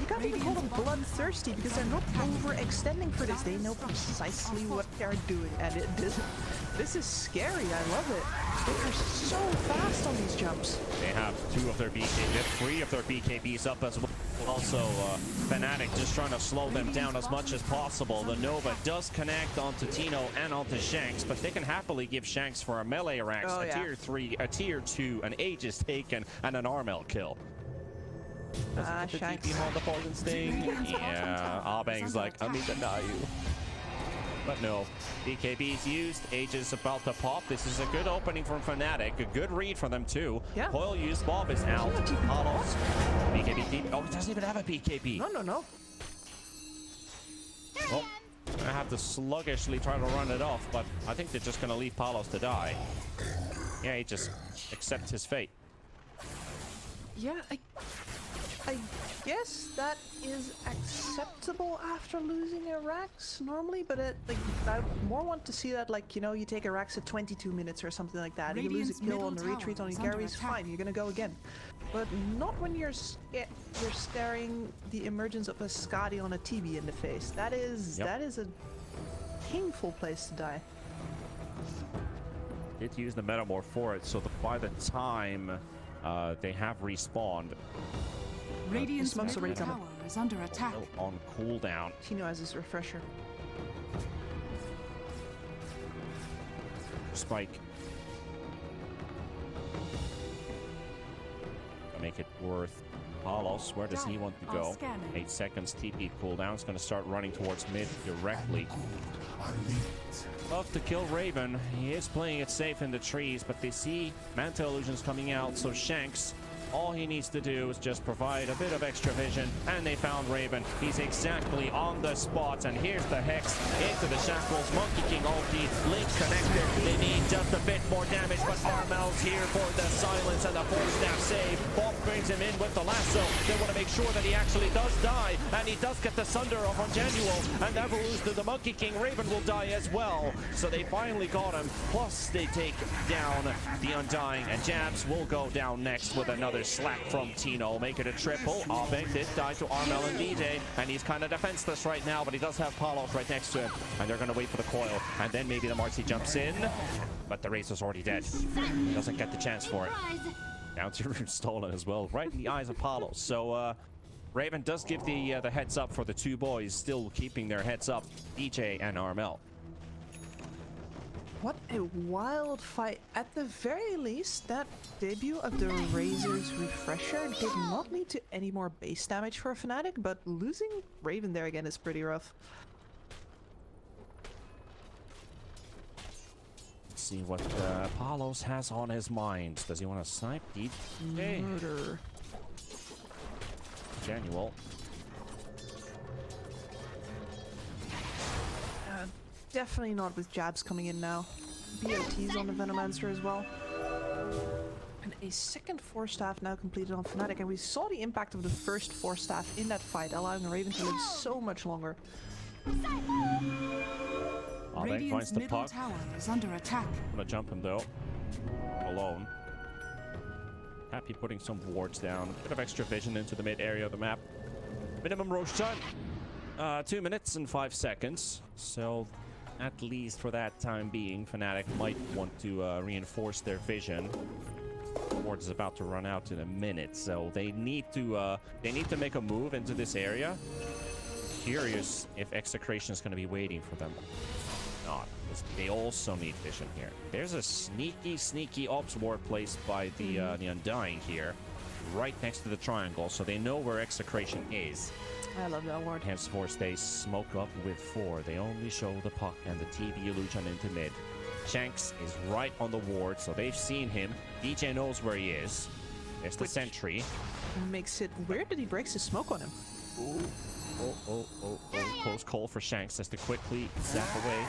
can't even call them bloodthirsty, because they're not overextending for this. They know precisely what they're doing, and this is scary. I love it. They are so fast on these jumps. They have three of their BKBs up as well. Also, Fnatic just trying to slow them down as much as possible. The Nova does connect onto Tino and onto Shanks, but they can happily give Shanks for a melee Rax, tier 3, a tier 2, an Aegis taken, and an Armel kill. Shanks. On the poison sting. Yeah, Abang's like, I'm gonna deny you. But no, BKB's used, Aegis about to pop. This is a good opening from Fnatic, a good read for them too. Yeah. Coil used, Bob is out. Palos, BKB, oh, he doesn't even have a BKB. No. Well, I have to sluggishly try to run it off, but I think they're just gonna leave Palos to die. Yeah, he just accepts his fate. Yeah, I guess that is acceptable after losing a Rax normally, but I more want to see that, like, you know, you take a Rax at 22 minutes or something like that. You lose a kill on the retreat on Igari's, fine, you're gonna go again. But not when you're staring the emergence of a Skadi on a TB in the face. That is a painful place to die. Did use the Metamorph for it, so by the time they have respawned, Radiant's smoke's already middle coming. tower is under attack. still on cooldown. Tino has his refresher. Spike. Make it worth Palos. Where does he want to go? 8 seconds TP cooldown. Is going to start running towards mid directly. Love to kill Raven. He is playing it safe in the trees, but they see Manta Illusions coming out, so Shanks, all he needs to do is just provide a bit of extra vision, and they found Raven. He's exactly on the spot, and here's the Hex into the shackles. Monkey King ulti, Link connected. They need just a bit more damage, but Armel's here for the silence and the force staff save. Bob brings him in with the lasso. They want to make sure that he actually does die, and he does get the Sunder off on Janual, and that will lose to the Monkey King. Raven will die as well, so they finally got him. Plus, they take down the Undying, and Jabs will go down next with another slap from Tino. Make it a triple. Abeng did die to Armel and DJ, and he's kind of defenseless right now, but he does have Palos right next to him, and they're going to wait for the coil, and then maybe the Marcy jumps in, but the Razor's already dead. He doesn't get the chance for it. Down to Rune stolen as well, right in the eyes of Palos. So Raven does give the heads up for the two boys, still keeping their heads up, DJ and Armel. What a wild fight. At the very least, that debut of the Razor's Refresher did not lead to any more base damage for Fnatic, but losing Raven there again is pretty rough. Let's see what Palos has on his mind. Does he want to snipe? DJ? Murder. Janual. Definitely not with jabs coming in now. BO3's on the Venomancer as well. And a second Force Staff now completed on Fnatic, and we saw the impact of the first Force Staff in that fight, allowing the Raven to live so much longer. Antec finds the puck. Tower is under attack. I'm gonna jump him though. Alone. Happy putting some wards down. Bit of extra vision into the mid area of the map. Minimum roach time. 2 minutes and 5 seconds. So at least for that time being, Fnatic might want to reinforce their vision. Ward is about to run out in a minute, so they need to make a move into this area. Curious if Execration is going to be waiting for them. Not, because they also need vision here. There's a sneaky ops ward placed by the Undying here, right next to the triangle, so they know where Execration is. I love that ward. Henceforth, they smoke up with 4. They only show the puck and the TB illusion into mid. Shanks is right on the ward, so they've seen him. DJ knows where he is. There's the sentry. Makes it weird that he breaks his smoke on him. Oh. Close call for Shanks as to quickly zap away.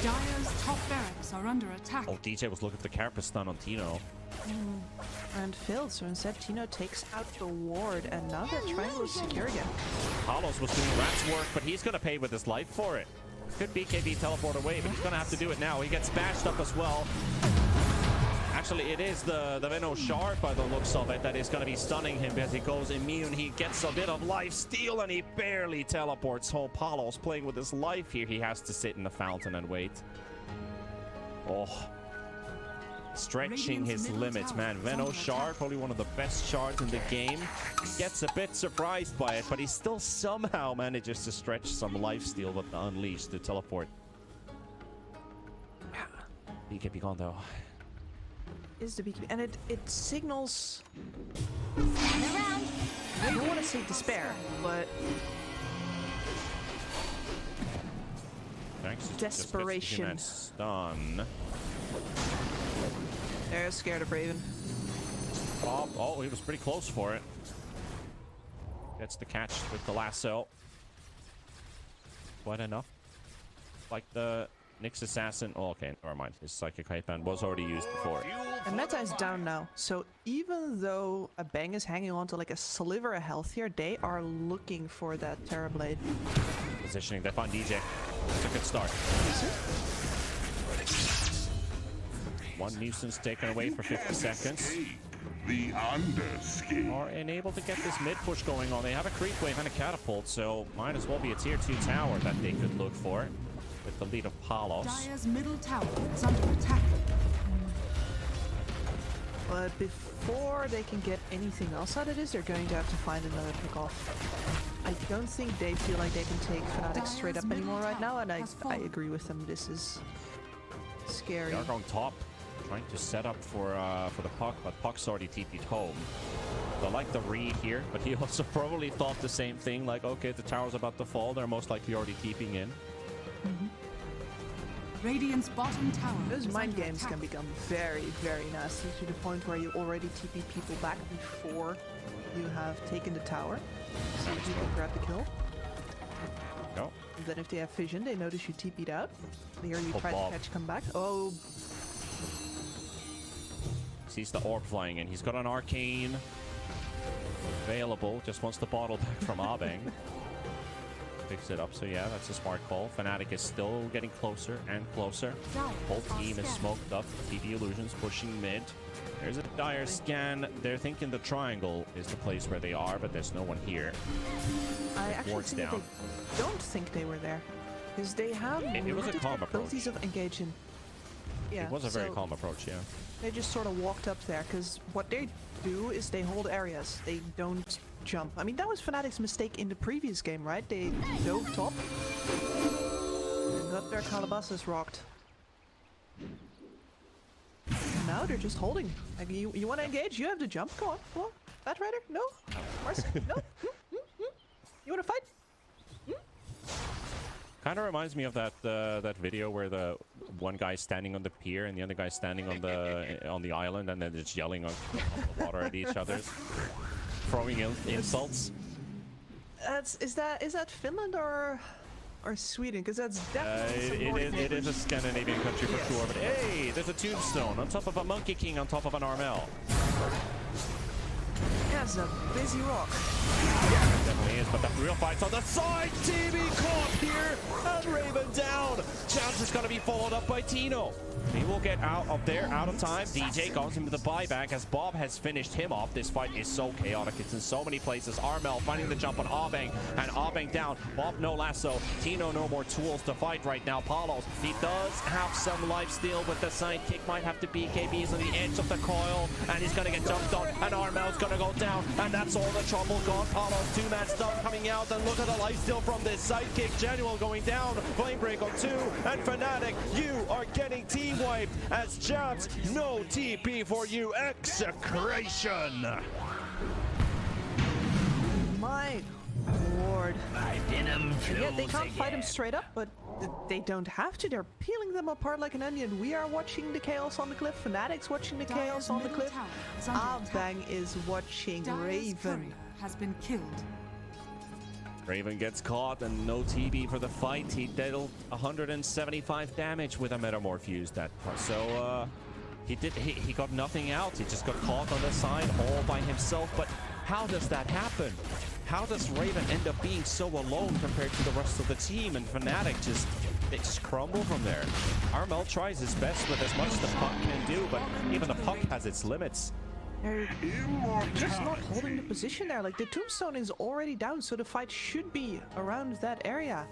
Dire's top barracks are under attack. Oh, DJ was looking for the Carapace stun on Tino. And failed, so instead Tino takes out the ward, and now that triangle is secure again. Palos was doing rat's work, but he's going to pay with his life for it. Could BKB teleport away, but he's going to have to do it now. He gets bashed up as well. Actually, it is the Veno Shard, by the looks of it, that is going to be stunning him as he goes immune. He gets a bit of life steal, and he barely teleports home. Palos playing with his life here. He has to sit in the fountain and wait. Oh. Stretching his limits, man. Veno Shard, probably one of the best shards in the game. Gets a bit surprised by it, but he still somehow manages to stretch some lifesteal with the Unleash to teleport. BKB gone though. Is the BKB, and it signals. I don't want to say despair, but desperation. Stun. They're scared of Raven. Oh, he was pretty close for it. Gets the catch with the lasso. Quite enough. Like the Nyx Assassin. Oh, okay, never mind. His Psychic Hype Band was already used before. And meta is down now, so even though a Bang is hanging on to like a sliver of health here, they are looking for that Terra Blade. Positioning, they find DJ. It's a good start. One nuisance taken away for 50 seconds. The underskin. Are unable to get this mid push going on. They have a creep wave and a catapult, so might as well be a tier 2 tower that they could look for with the lead of Palos. Dire's middle tower is under attack. But before they can get anything else out of this, they're going to have to find another pickoff. I don't think they feel like they can take Fnatic straight up anymore right now, and I agree with them. This is scary. They are going top, trying to set up for the puck, but puck's already TP'd home. I like the read here, but he also probably thought the same thing, like, okay, the tower's about to fall, they're most likely already TPing in. Radiant's bottom tower. Those mind under games attack. can become very, very nasty to the point where you already TP people back before you have taken the tower. So you can grab the kill. Go. And then if they have vision, they notice you TP'd out. Here you try Bob. to catch, come back. Oh, Sees the orb flying in. He's got an arcane available. Just wants the bottle back from Abeng. Picks it up, so yeah, that's a smart call. Fnatic is still getting closer and closer. Whole team is smoked up. TP Illusions pushing mid. There's a dire scan. They're thinking the triangle is the place where they are, but there's no one here. I actually Wards think down. they don't think they were there. Because they have It was a limited calm abilities approach. of engaging. Yeah, It was a very so calm approach, yeah. they just sort of walked up there, because what they do is they hold areas. They don't jump. I mean, that was Fnatic's mistake in the previous game, right? They dove top and got their Calabasas rocked. And now they're just holding. Like, you want to engage? You have to jump. Go on. Come on. Batrider? No? Marcy? No? You want to fight? Kind of reminds me of that that video where the one guy's standing on the pier and the other guy's standing on the island, and then just yelling on the water at each other, throwing insults. Is that Finland or Sweden? Because that's definitely it is a Scandinavian country for sure. But hey, there's a tombstone on top of a Monkey King on top of an Armel. That's a busy rock. Yeah, it definitely is, but the real fight's on the side. TV caught here, and Raven down. Chance is going to be followed up by Tino. He will get out of there, out of time. DJ goes into the buyback as Bob has finished him off. This fight is so chaotic. It's in so many places. Armel finding the jump on Abeng, and Abeng down. Bob no lasso. Tino no more tools to fight right now. Palos, he does have some life steal with the sidekick. Might have to BKB. He's on the edge of the coil, and he's going to get jumped on, and Armel's going to go down, and that's all the trouble gone. Palos, two-man stuff coming out, and look at the life steal from this sidekick. Genual going down. Flame break on 2, and Fnatic, you are getting team wiped as Jabs, no TP for you. Execration. My lord. Yeah, they can't fight him straight up, but they don't have to. They're peeling them apart like an onion. We are watching the chaos on the cliff. Fnatic's watching the chaos on the cliff. Abeng is watching Raven. Has been killed. Raven gets caught and no TB for the fight. He dealt 175 damage with a Metamorph used that. So he got nothing out. He just got caught on the side all by himself. But how does that happen? How does Raven end up being so alone compared to the rest of the team? And Fnatic they just crumble from there. Armel tries his best with as much as the puck can do, but even the puck has its limits. They're just not holding the position there. Like, the tombstone is already down, so the fight should be around that area,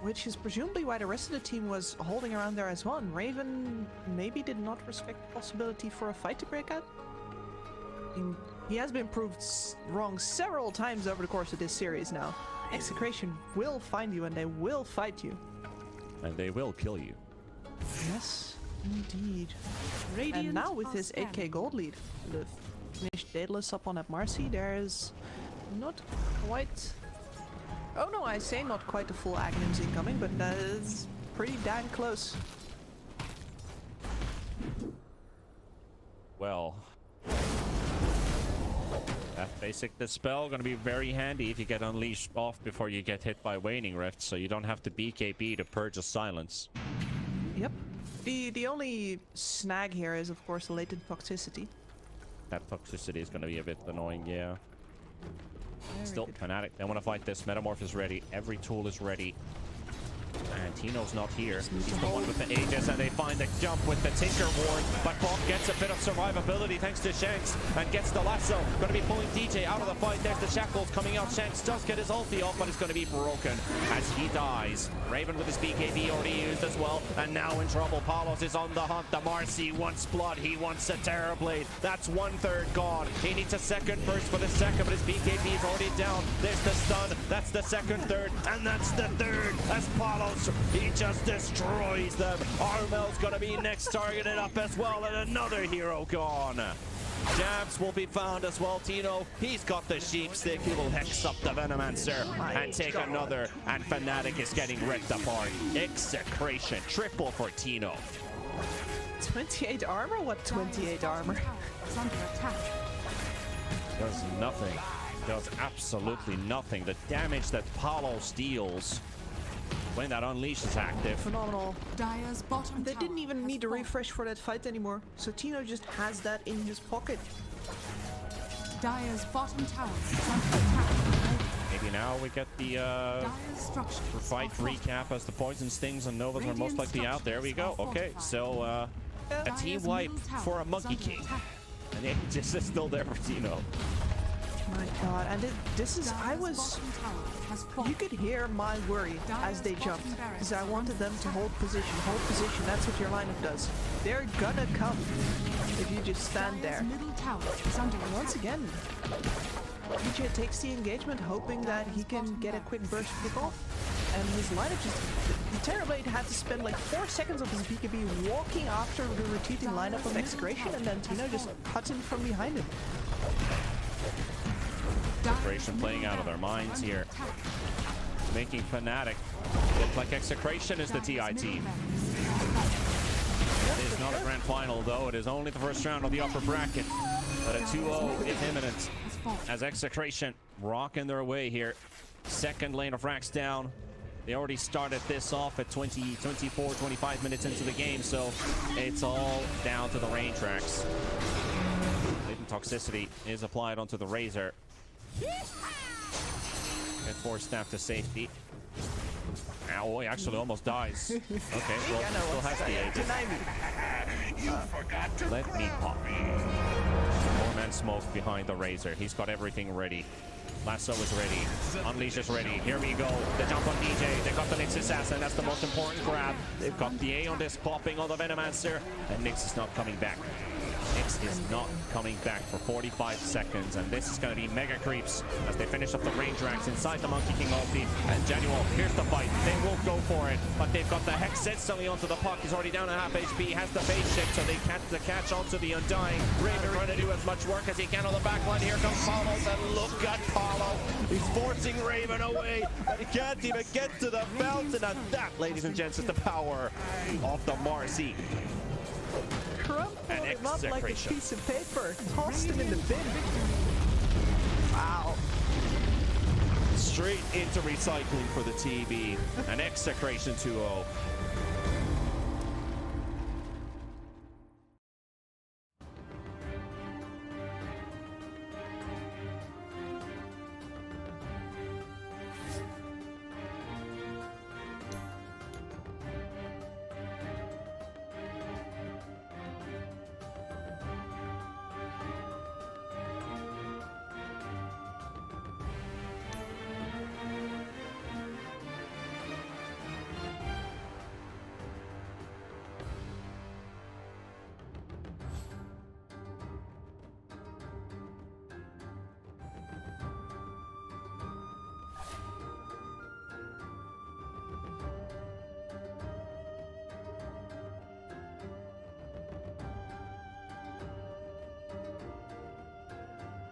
which is presumably why the rest of the team was holding around there as well. And Raven maybe did not respect the possibility for a fight to break out. I mean, he has been proved wrong several times over the course of this series now. Execration will find you and they will fight you. And they will kill you. Yes, indeed. And now with this 8k gold lead, the finished Daedalus up on that Marcy, there's not quite... Oh no, I say not quite the full Agnums incoming, but that is pretty damn close. Well, that basic dispel gonna be very handy if you get unleashed off before you get hit by Waning Rift, so you don't have to BKB to purge a silence. Yep. The only snag here is, of course, the latent toxicity. That toxicity is gonna be a bit annoying, yeah. Still, Fnatic, they want to fight this. Metamorph is ready. Every tool is ready. And Tino's not here. He's the one with the Aegis, and they find the jump with the Tinker Ward. But Bob gets a bit of survivability thanks to Shanks and gets the lasso. Going to be pulling DJ out of the fight. There's the shackles coming out. Shanks does get his ulti off, but it's going to be broken as he dies. Raven with his BKB already used as well, and now in trouble. Palos is on the hunt. The Marcy wants blood. He wants a Terrorblade. That's 1/3 gone. He needs a second burst for the second, but his BKB is already down. There's the stun. That's the second third, and that's the third as Palos, he just destroys them. Armel's gonna be next targeted up as well, and another hero gone. Jabs will be found as well. Tino, he's got the sheep stick. He will hex up the Venomancer and take another, and Fnatic is getting ripped apart. Execration, triple for Tino. 28 armor? What 28 armor? It's under attack. Does nothing. Does absolutely nothing. The damage that Palos deals when that unleash is active. Phenomenal. Dire's bottom They tower didn't even has need to fallen. refresh for that fight anymore, so Tino just has that in his pocket. Dire's bottom tower is under attack. Maybe now we get the Dire's structures fight are fortified. recap as the Poison Stings and Novas are most likely out. There we go. Okay, so a team wipe for a Monkey King. And the Aegis is still there for Tino. My god, and this is, you could hear my worry as they jumped, because I wanted them to hold position, that's what your lineup does. They're gonna come if you just stand there. Middle tower is under And once again, DJ takes the engagement, hoping that he can get a quick burst kickoff. and his lineup just... The Terrorblade had to spend like 4 seconds of his BKB walking after the retreating lineup of Execration, and then Tino just cuts in from behind him. Execration playing out of their minds here, making Fnatic look like Execration is the TI team. It is not a grand final though, it is only the first round of the upper bracket, but a 2-0 is imminent as Execration rocking their way here. Second lane of racks down. They already started this off at 24, 25 minutes into the game, so it's all down to the range racks. Latent toxicity is applied onto the Razor. Get forced staff to safety. Ow, he actually almost dies. Okay, well, still has the Aegis. Let me pop. Four-man smoke behind the Razor. He's got everything ready. Lasso is ready. Unleash is ready. Here we go. The jump on DJ. They got the Nyx Assassin. That's the most important grab. They've got the A on this, popping on the Venomancer. And Nyx is not coming back. Nyx is not coming back for 45 seconds. And this is going to be mega creeps as they finish up the range racks inside the Monkey King ulti. And Genual, here's the fight. They will go for it. But they've got the Hex instantly onto the puck. He's already down to half HP. Has the base shift, so they catch the catch onto the Undying. Raven trying to do as much work as he can on the back line. Here comes Paulo. And look at Paulo. He's forcing Raven away. But he can't even get to the fountain. And that, ladies and gents, is the power of the Marcy. Crumpled him up like a piece of paper. Tossed him in the bin. Wow. Straight into recycling for the TB. An Execration 2-0.